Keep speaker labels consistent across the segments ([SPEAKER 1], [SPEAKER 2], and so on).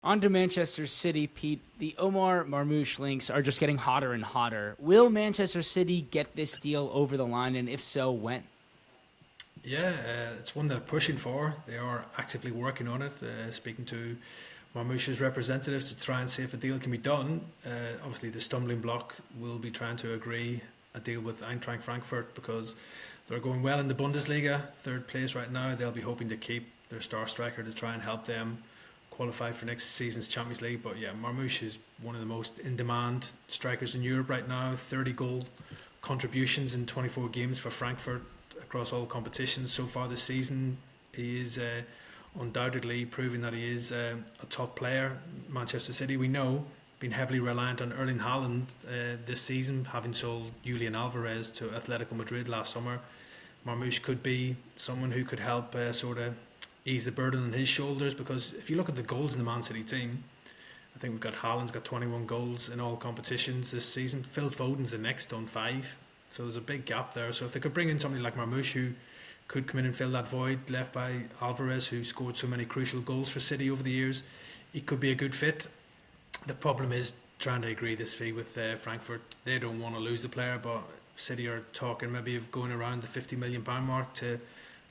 [SPEAKER 1] On to Manchester City, Pete. The Omar Marmoush links are just getting hotter and hotter. Will Manchester City get this deal over the line, and if so, when?
[SPEAKER 2] Yeah, it's one they're pushing for. They are actively working on it, speaking to Marmoush's representatives to try and see if a deal can be done. Obviously, the stumbling block will be trying to agree a deal with Eintracht Frankfurt because they're going well in the Bundesliga, third place right now. They'll be hoping to keep their star striker to try and help them qualify for next season's Champions League. But yeah, Marmoush is one of the most in-demand strikers in Europe right now. 30 goal contributions in 24 games for Frankfurt across all competitions so far this season. He is undoubtedly proving that he is a top player. Manchester City, we know, been heavily reliant on Erling Haaland this season, having sold Julian Alvarez to Atletico Madrid last summer. Marmoush could be someone who could help sort of ease the burden on his shoulders, because if you look at the goals in the Man City team, I think we've got Haaland's got 21 goals in all competitions this season. Phil Foden's the next on 5. So there's a big gap there. So if they could bring in somebody like Marmoush, who could come in and fill that void left by Alvarez, who scored so many crucial goals for City over the years, he could be a good fit. The problem is trying to agree this fee with Frankfurt. They don't want to lose the player, but City are talking maybe of going around the £50 million mark to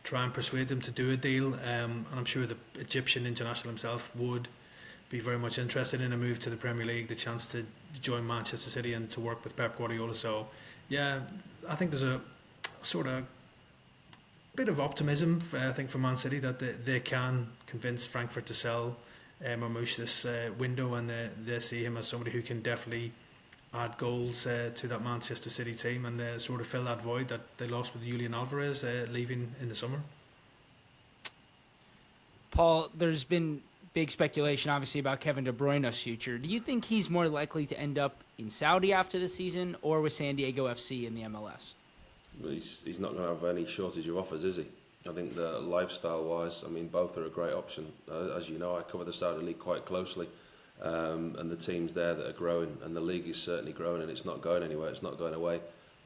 [SPEAKER 2] try and persuade them to do a deal. And I'm sure the Egyptian international himself would be very much interested in a move to the Premier League, the chance to join Manchester City and to work with Pep Guardiola. So, yeah, I think there's a sort of bit of optimism, I think, for Man City that they can convince Frankfurt to sell Marmoush this window, and they see him as somebody who can definitely add goals to that Manchester City team and sort of fill that void that they lost with Julian Alvarez leaving in the summer.
[SPEAKER 1] Paul, there's been big speculation, obviously, about Kevin De Bruyne's future. Do you think he's more likely to end up in Saudi after the season or with San Diego FC in the MLS?
[SPEAKER 3] Well, he's not going to have any shortage of offers, is he? I think that lifestyle-wise, I mean, both are a great option. As you know, I cover the Saudi League quite closely, and the teams there that are growing, and the league is certainly growing, and it's not going anywhere. It's not going away.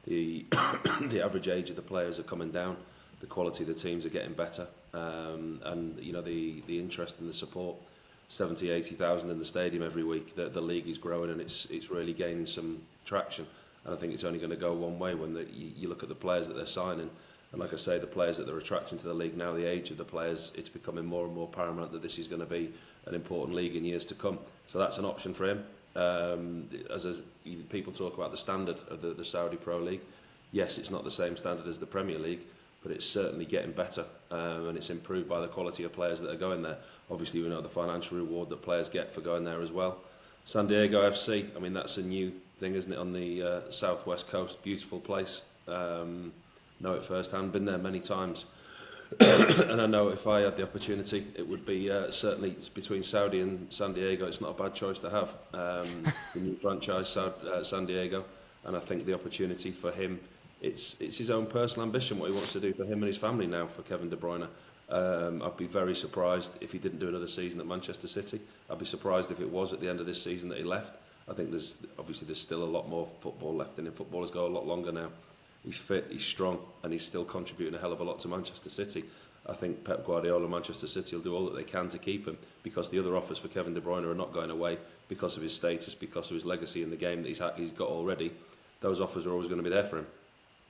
[SPEAKER 3] The the average age of the players are coming down. The quality of the teams are getting better, and you know the interest and the support. 70, 80,000 in the stadium every week. The league is growing, and it's really gaining some traction. And I think it's only going to go one way when you look at the players that they're signing. And like I say, the players that they're attracting to the league now, the age of the players, it's becoming more and more paramount that this is going to be an important league in years to come. So that's an option for him. As people talk about the standard of the Saudi Pro League, yes, it's not the same standard as the Premier League, but it's certainly getting better, and it's improved by the quality of players that are going there. Obviously, we know the financial reward that players get for going there as well. San Diego FC, I mean, that's a new thing, isn't it, on the southwest coast? Beautiful place. Know it firsthand, been there many times. And I know if I had the opportunity, it would be certainly between Saudi and San Diego. It's not a bad choice to have. The new franchise, San Diego, and I think the opportunity for him, it's his own personal ambition, what he wants to do for him and his family now, for Kevin De Bruyne. I'd be very surprised if he didn't do another season at Manchester City. I'd be surprised if it was at the end of this season that he left. I think there's still a lot more football left in him. Footballers go a lot longer now. He's fit, he's strong, and he's still contributing a hell of a lot to Manchester City. I think Pep Guardiola and Manchester City will do all that they can to keep him, because the other offers for Kevin De Bruyne are not going away because of his status, because of his legacy in the game that he's got already. Those offers are always going to be there for him.